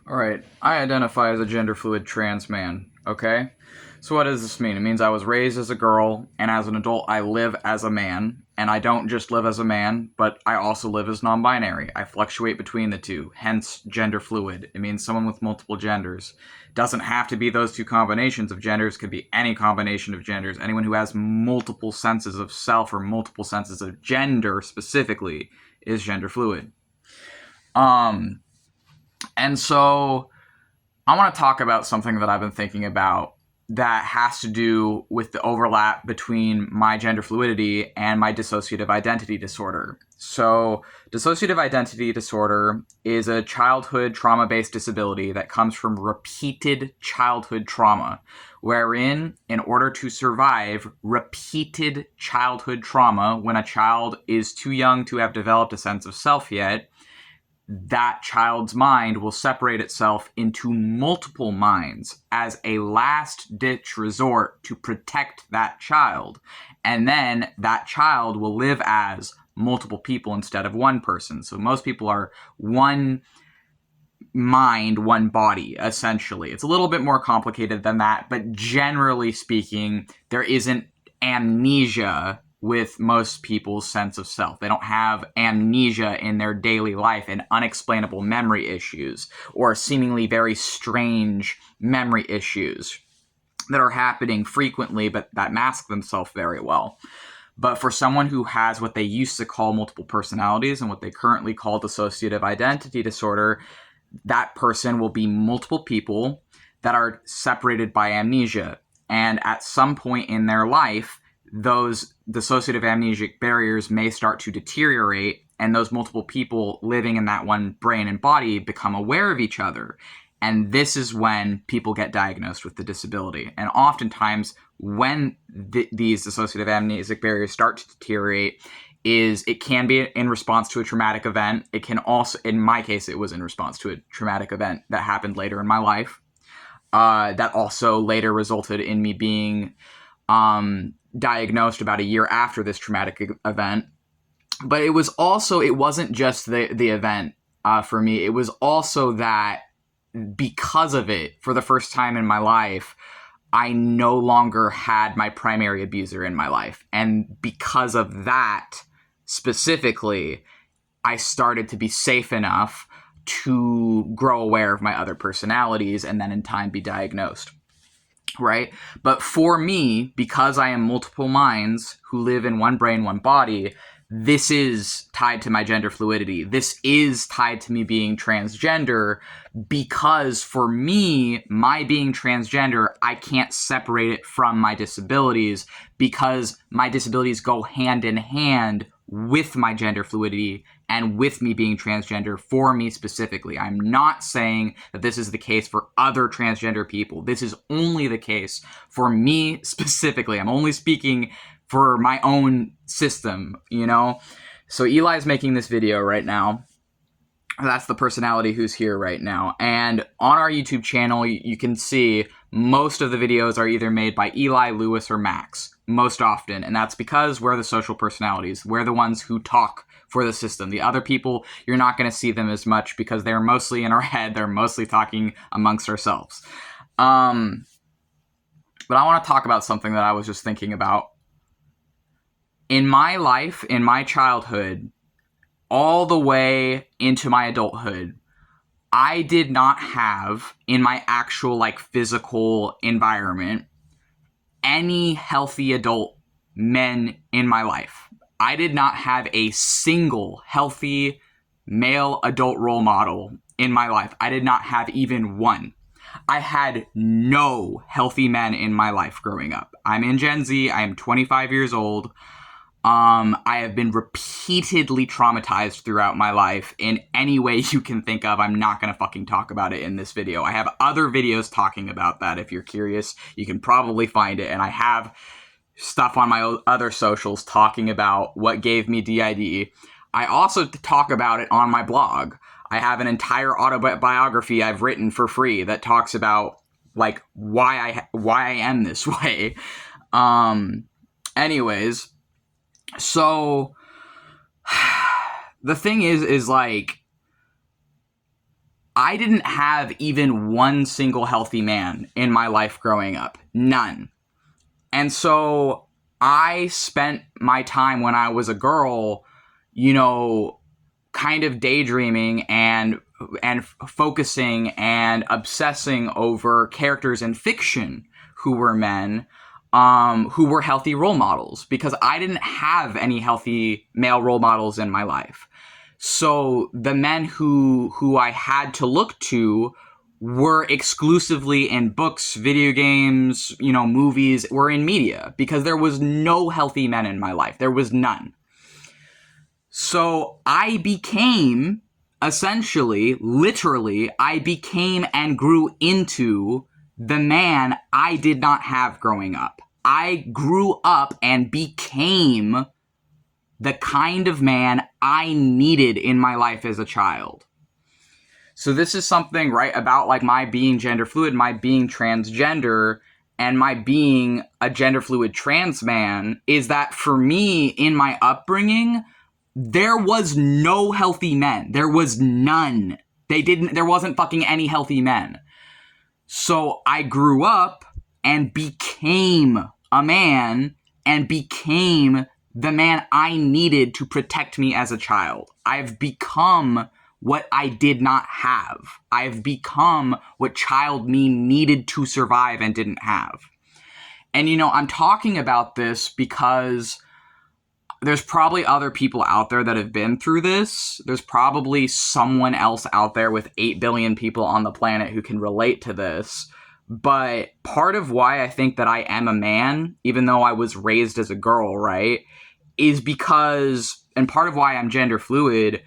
Alright, I identify as a gender fluid trans man, okay? So what does this mean? It means I was raised as a girl, and as an adult I live as a man, and I don't just live as a man, but I also live as non-binary. I fluctuate between the two, hence gender fluid. It means someone with multiple genders. It doesn't have to be those two combinations of genders, it could be any combination of genders. Anyone who has multiple senses of self or multiple senses of gender specifically is gender fluid. And so I want to talk about something that I've been thinking about that has to do with the overlap between my gender fluidity and my dissociative identity disorder. So, dissociative identity disorder is a childhood trauma-based disability that comes from repeated childhood trauma, wherein, in order to survive repeated childhood trauma, when a child is too young to have developed a sense of self yet, that child's mind will separate itself into multiple minds as a last-ditch resort to protect that child. And then that child will live as multiple people instead of one person. So most people are one mind, one body, essentially. It's a little bit more complicated than that, but generally speaking, there isn't amnesia with most people's sense of self. They don't have amnesia in their daily life and unexplainable memory issues or seemingly very strange memory issues that are happening frequently but that mask themselves very well. But for someone who has what they used to call multiple personalities and what they currently call dissociative identity disorder, that person will be multiple people that are separated by amnesia. And at some point in their life, those dissociative amnesic barriers may start to deteriorate, and those multiple people living in that one brain and body become aware of each other. And this is when people get diagnosed with the disability. And oftentimes, when these dissociative amnesic barriers start to deteriorate, it can be in response to a traumatic event. It can also, in my case, it was in response to a traumatic event that happened later in my life. That also later resulted in me being diagnosed about a year after this traumatic event. But it wasn't just the event for me. It was also that because of it, for the first time in my life, I no longer had my primary abuser in my life. And because of that, specifically, I started to be safe enough to grow aware of my other personalities and then in time be diagnosed. Right? But for me, because I am multiple minds who live in one brain, one body, this is tied to my gender fluidity. This is tied to me being transgender because for me, my being transgender, I can't separate it from my disabilities because my disabilities go hand in hand with my gender fluidity and with me being transgender for me specifically. I'm not saying that this is the case for other transgender people. This is only the case for me specifically. I'm only speaking for my own system, you know? So Eli's making this video right now. That's the personality who's here right now. And on our YouTube channel, you can see most of the videos are either made by Eli, Lewis, or Max, most often. And that's because we're the social personalities. We're the ones who talk for the system. The other people, you're not going to see them as much because they're mostly in our head. They're mostly talking amongst ourselves. But I want to talk about something that I was just thinking about. In my life, in my childhood, all the way into my adulthood, I did not have, in my actual, physical environment, any healthy adult men in my life. I did not have a single healthy male adult role model in my life. I did not have even one. I had no healthy men in my life growing up. I'm in Gen Z. I am 25 years old. I have been repeatedly traumatized throughout my life in any way you can think of. I'm not going to fucking talk about it in this video. I have other videos talking about that. If you're curious, you can probably find it. And I have stuff on my other socials talking about what gave me DID. I also talk about it on my blog. I have an entire autobiography I've written for free that talks about why I am this way. Anyways, so the thing is I didn't have even one single healthy man in my life growing up. None. And so I spent my time when I was a girl, you know, kind of daydreaming and focusing and obsessing over characters in fiction who were men, who were healthy role models, because I didn't have any healthy male role models in my life. So the men who I had to look to were exclusively in books, video games, you know, movies, were in media, because there was no healthy men in my life. There was none. So I became, essentially, literally, I became and grew into the man I did not have growing up. I grew up and became the kind of man I needed in my life as a child. So this is something, right, about like my being gender fluid, my being transgender, and my being a gender fluid trans man, is that for me, in my upbringing, there was no healthy men. There was none. There wasn't fucking any healthy men. So I grew up and became a man and became the man I needed to protect me as a child. I've become what I did not have. I've become what child me needed to survive and didn't have. And, you know, I'm talking about this because there's probably other people out there that have been through this. There's probably someone else out there with 8 billion people on the planet who can relate to this. But part of why I think that I am a man, even though I was raised as a girl, right, is because, and part of why I'm gender fluid,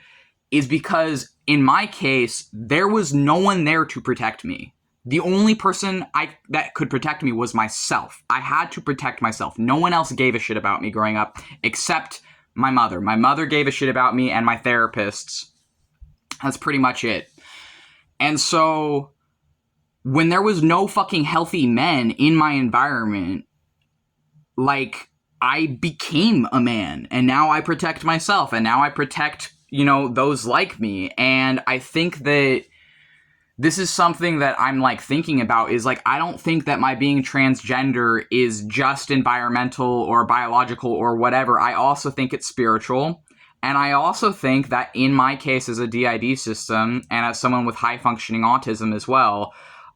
is because in my case, there was no one there to protect me. The only person that could protect me was myself. I had to protect myself. No one else gave a shit about me growing up except my mother. My mother gave a shit about me and my therapists. That's pretty much it. And so when there was no fucking healthy men in my environment, like, I became a man, and now I protect myself, and now I protect, you know, those like me. And I think that this is something that I'm like thinking about, is like, I don't think that my being transgender is just environmental or biological or whatever. I also think it's spiritual. And I also think that in my case as a DID system and as someone with high functioning autism as well,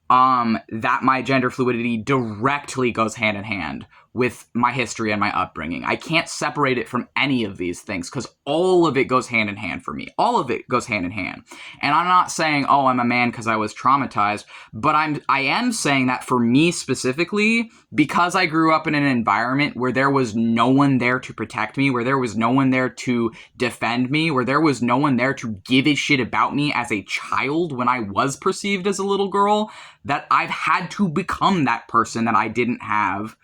that my gender fluidity directly goes hand in hand with my history and my upbringing. I can't separate it from any of these things because all of it goes hand in hand for me. All of it goes hand in hand. And I'm not saying, oh, I'm a man because I was traumatized, but I am saying that for me specifically, because I grew up in an environment where there was no one there to protect me, where there was no one there to defend me, where there was no one there to give a shit about me as a child when I was perceived as a little girl, that I've had to become that person that I didn't have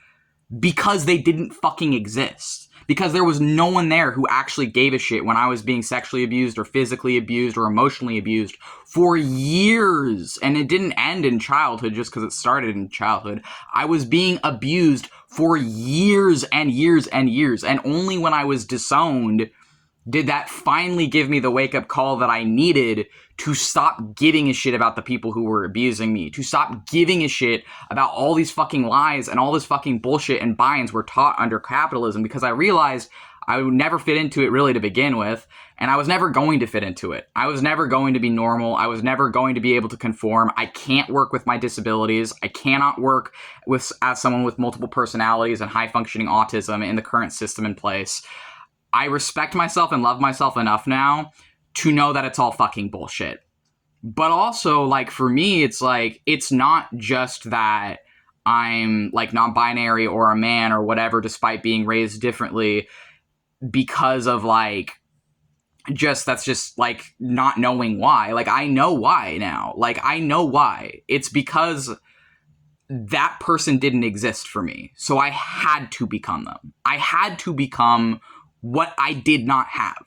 because they didn't fucking exist. Because there was no one there who actually gave a shit when I was being sexually abused or physically abused or emotionally abused for years. And it didn't end in childhood just because it started in childhood. I was being abused for years and years and years. And only when I was disowned did that finally give me the wake-up call that I needed to stop giving a shit about the people who were abusing me, to stop giving a shit about all these fucking lies and all this fucking bullshit and binds we're taught under capitalism, because I realized I would never fit into it really to begin with, and I was never going to fit into it. I was never going to be normal. I was never going to be able to conform. I can't work with my disabilities. I cannot work as someone with multiple personalities and high-functioning autism in the current system in place. I respect myself and love myself enough now to know that it's all fucking bullshit. But also, like, for me, it's like, it's not just that I'm, like, non-binary or a man or whatever, despite being raised differently, because of, like, that's just, like, not knowing why. Like, I know why now. Like, I know why. It's because that person didn't exist for me. So I had to become them. I had to become what I did not have.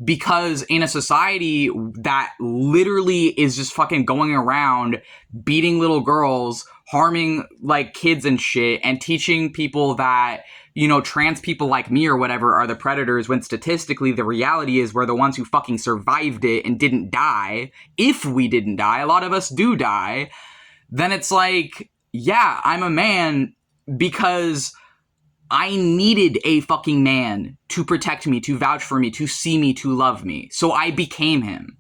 Because in a society that literally is just fucking going around beating little girls, harming like kids and shit and teaching people that, you know, trans people like me or whatever are the predators, when statistically the reality is we're the ones who fucking survived it and didn't die. If we didn't die, a lot of us do die. Then it's like, yeah, I'm a man because I needed a fucking man to protect me, to vouch for me, to see me, to love me. So I became him.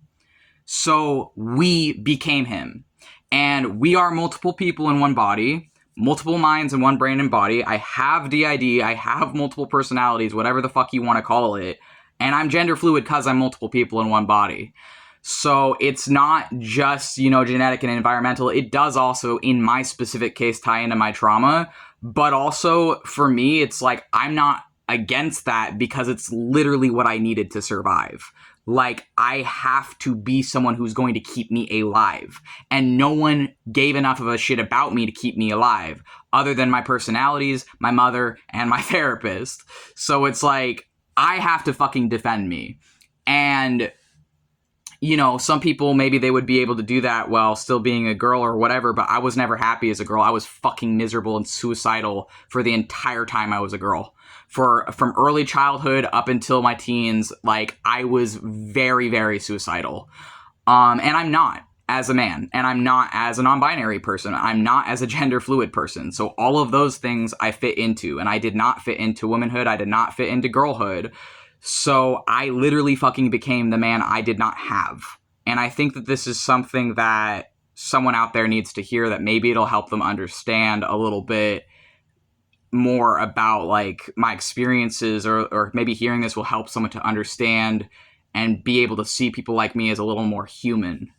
So we became him. And we are multiple people in one body, multiple minds in one brain and body. I have DID. I have multiple personalities, whatever the fuck you want to call it. And I'm gender fluid because I'm multiple people in one body. So it's not just, you know, genetic and environmental. It does also, in my specific case, tie into my trauma. But also, for me, it's like, I'm not against that because it's literally what I needed to survive. Like, I have to be someone who's going to keep me alive. And no one gave enough of a shit about me to keep me alive, other than my personalities, my mother, and my therapist. So it's like, I have to fucking defend me. And, you know, some people, maybe they would be able to do that while still being a girl or whatever, but I was never happy as a girl. I was fucking miserable and suicidal for the entire time I was a girl. From early childhood up until my teens, like, I was very, very suicidal. And I'm not as a man, and I'm not as a non-binary person. I'm not as a gender fluid person. So all of those things I fit into, and I did not fit into womanhood. I did not fit into girlhood. So I literally fucking became the man I did not have. And I think that this is something that someone out there needs to hear, that maybe it'll help them understand a little bit more about like my experiences, or maybe hearing this will help someone to understand and be able to see people like me as a little more human.